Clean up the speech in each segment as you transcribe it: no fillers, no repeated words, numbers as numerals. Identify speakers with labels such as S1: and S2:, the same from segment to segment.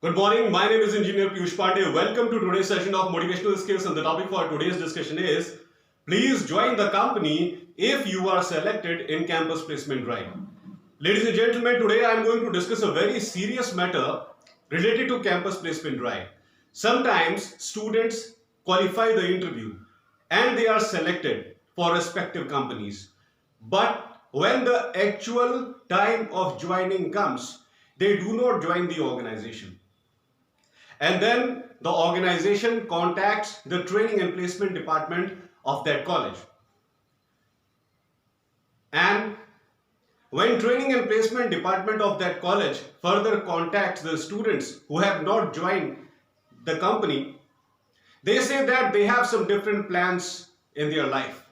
S1: Good morning. My name is Engineer Piyush Pandey. Welcome to today's session of Motivational Skills, and the topic for today's discussion is please join the company if you are selected in campus placement drive. Ladies and gentlemen, today I am going to discuss a very serious matter related to campus placement drive. Sometimes students qualify the interview and they are selected for respective companies. But when the actual time of joining comes, they do not join the organization. And then the organization contacts the training and placement department of that college. And when training and placement department of that college further contacts the students who have not joined the company, they say that they have some different plans in their life.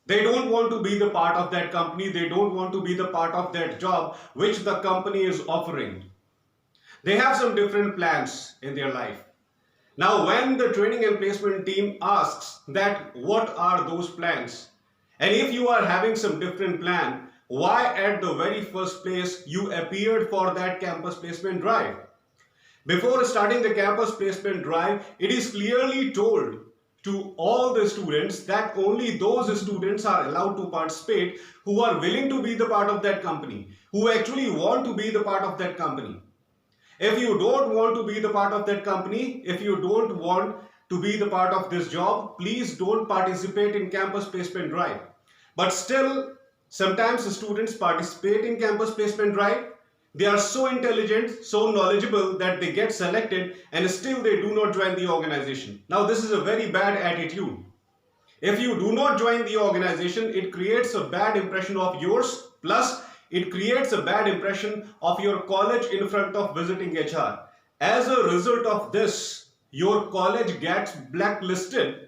S1: They don't want to be the part of that company. They don't want to be the part of that job which the company is offering. They have some different plans in their life. Now, when the training and placement team asks that what are those plans, and if you are having some different plan, why at the very first place you appeared for that campus placement drive? Before starting the campus placement drive, it is clearly told to all the students that only those students are allowed to participate who are willing to be the part of that company, who actually want to be the part of that company. If you don't want to be the part of that company, if you don't want to be the part of this job, please don't participate in campus placement drive. But still, sometimes students participate in campus placement drive. They are so intelligent, so knowledgeable that they get selected and still they do not join the organization. Now, this is a very bad attitude. If you do not join the organization, it creates a bad impression of yours, plus it creates a bad impression of your college in front of visiting HR. As a result of this, your college gets blacklisted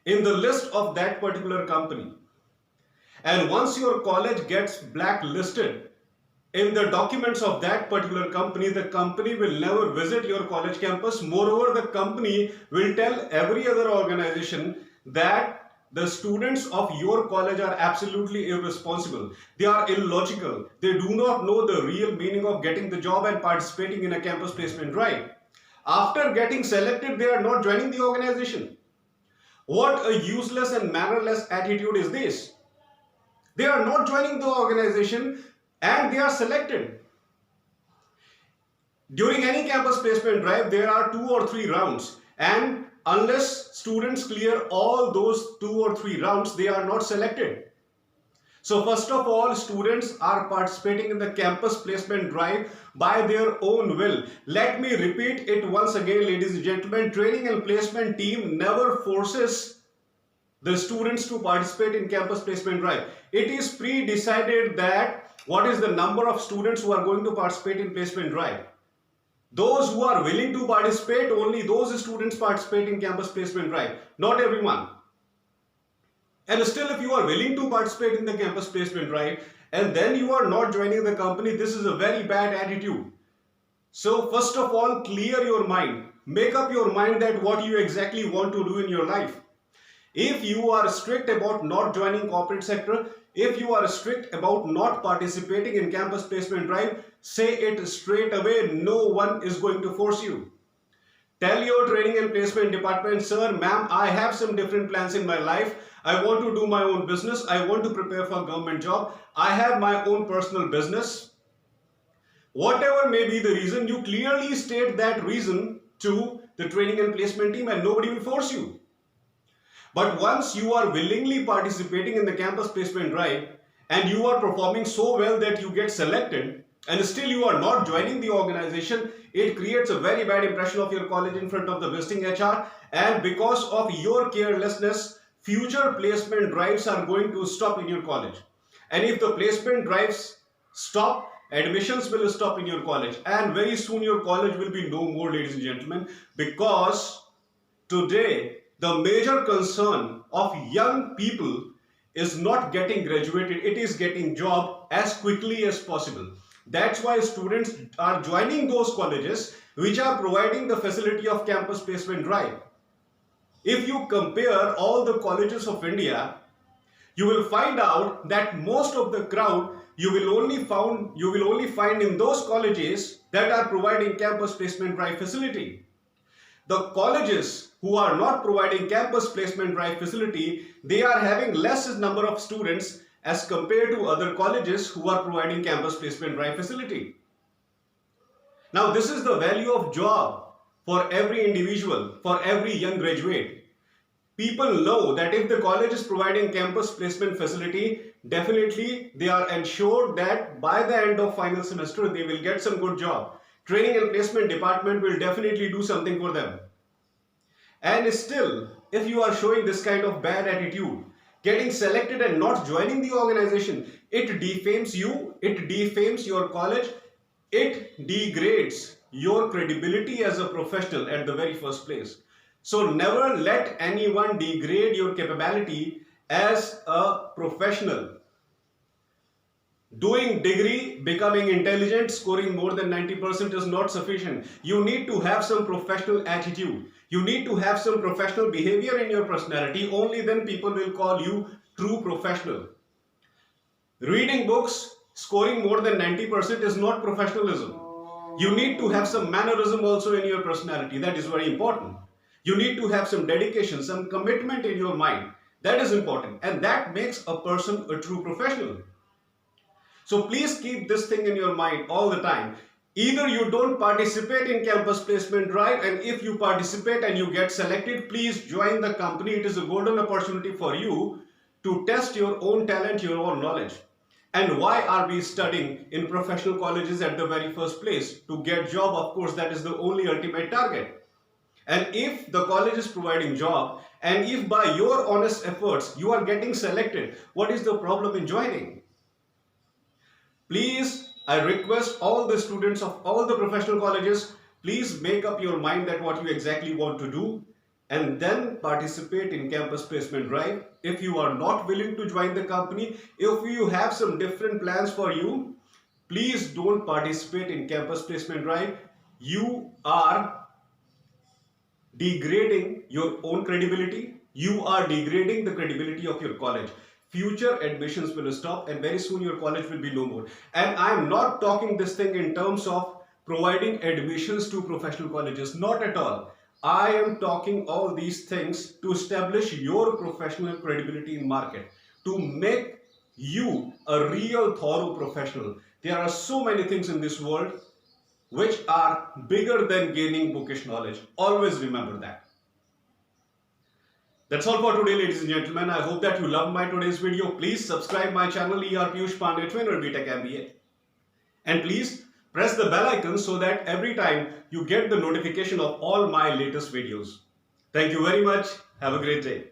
S1: in the list of that particular company. And once your college gets blacklisted in the documents of that particular company, the company will never visit your college campus. Moreover, the company will tell every other organization that the students of your college are absolutely irresponsible. They are illogical. They do not know the real meaning of getting the job and participating in a campus placement drive. After getting selected, they are not joining the organization. What a useless and mannerless attitude is this? They are not joining the organization and they are selected. During any campus placement drive, there are 2 or 3 rounds, and unless students clear all those 2 or 3 rounds, they are not selected. So first of all, students are participating in the campus placement drive by their own will. Let me repeat it once again, ladies and gentlemen. Training and placement team never forces the students to participate in campus placement drive. It is pre-decided that what is the number of students who are going to participate in placement drive. Those who are willing to participate, only those students participate in campus placement drive, not everyone. And still, if you are willing to participate in the campus placement drive and then you are not joining the company, this is a very bad attitude. So first of all, clear your mind. Make up your mind that what you exactly want to do in your life. If you are strict about not joining corporate sector, if you are strict about not participating in campus placement drive, say it straight away. No one is going to force you. Tell your training and placement department, sir, ma'am, I have some different plans in my life. I want to do my own business. I want to prepare for a government job. I have my own personal business. Whatever may be the reason, you clearly state that reason to the training and placement team and nobody will force you. But once you are willingly participating in the campus placement drive and you are performing so well that you get selected and still you are not joining the organization, it creates a very bad impression of your college in front of the visiting HR, and because of your carelessness, future placement drives are going to stop in your college. And if the placement drives stop, admissions will stop in your college, and very soon your college will be no more, ladies and gentlemen, because today the major concern of young people is not getting graduated, it is getting job as quickly as possible. That's why students are joining those colleges which are providing the facility of campus placement drive. If you compare all the colleges of India, you will find out that most of the crowd you will only find in those colleges that are providing campus placement drive facility. The colleges who are not providing campus placement drive facility, they are having less number of students as compared to other colleges who are providing campus placement drive facility. Now, this is the value of job for every individual, for every young graduate. People know that if the college is providing campus placement facility, definitely they are ensured that by the end of final semester they will get some good job. Training and placement department will definitely do something for them. And still, if you are showing this kind of bad attitude, getting selected and not joining the organization, it defames you, it defames your college, it degrades your credibility as a professional at the very first place. So never let anyone degrade your capability as a professional. Doing degree, becoming intelligent, scoring more than 90% is not sufficient. You need to have some professional attitude. You need to have some professional behavior in your personality. Only then people will call you true professional. Reading books, scoring more than 90% is not professionalism. You need to have some mannerism also in your personality. That is very important. You need to have some dedication, some commitment in your mind. That is important. And that makes a person a true professional. So please keep this thing in your mind all the time. Either you don't participate in campus placement drive, and if you participate and you get selected, please join the company. It is a golden opportunity for you to test your own talent, your own knowledge. And why are we studying in professional colleges at the very first place? To get job, of course, that is the only ultimate target. And if the college is providing job, and if by your honest efforts you are getting selected, what is the problem in joining? Please, I request all the students of all the professional colleges, please make up your mind that what you exactly want to do and then participate in campus placement drive. If you are not willing to join the company, if you have some different plans for you, please don't participate in campus placement drive. You are degrading your own credibility. You are degrading the credibility of your college. Future admissions will stop and very soon your college will be no more. And I am not talking this thing in terms of providing admissions to professional colleges. Not at all. I am talking all these things to establish your professional credibility in market, to make you a real thorough professional. There are so many things in this world which are bigger than gaining bookish knowledge. Always remember that. That's all for today, ladies and gentlemen. I hope that you loved my today's video. Please subscribe my channel ER Piyush Pandey Trainer BTech MBA. And please press the bell icon so that every time you get the notification of all my latest videos. Thank you very much. Have a great day.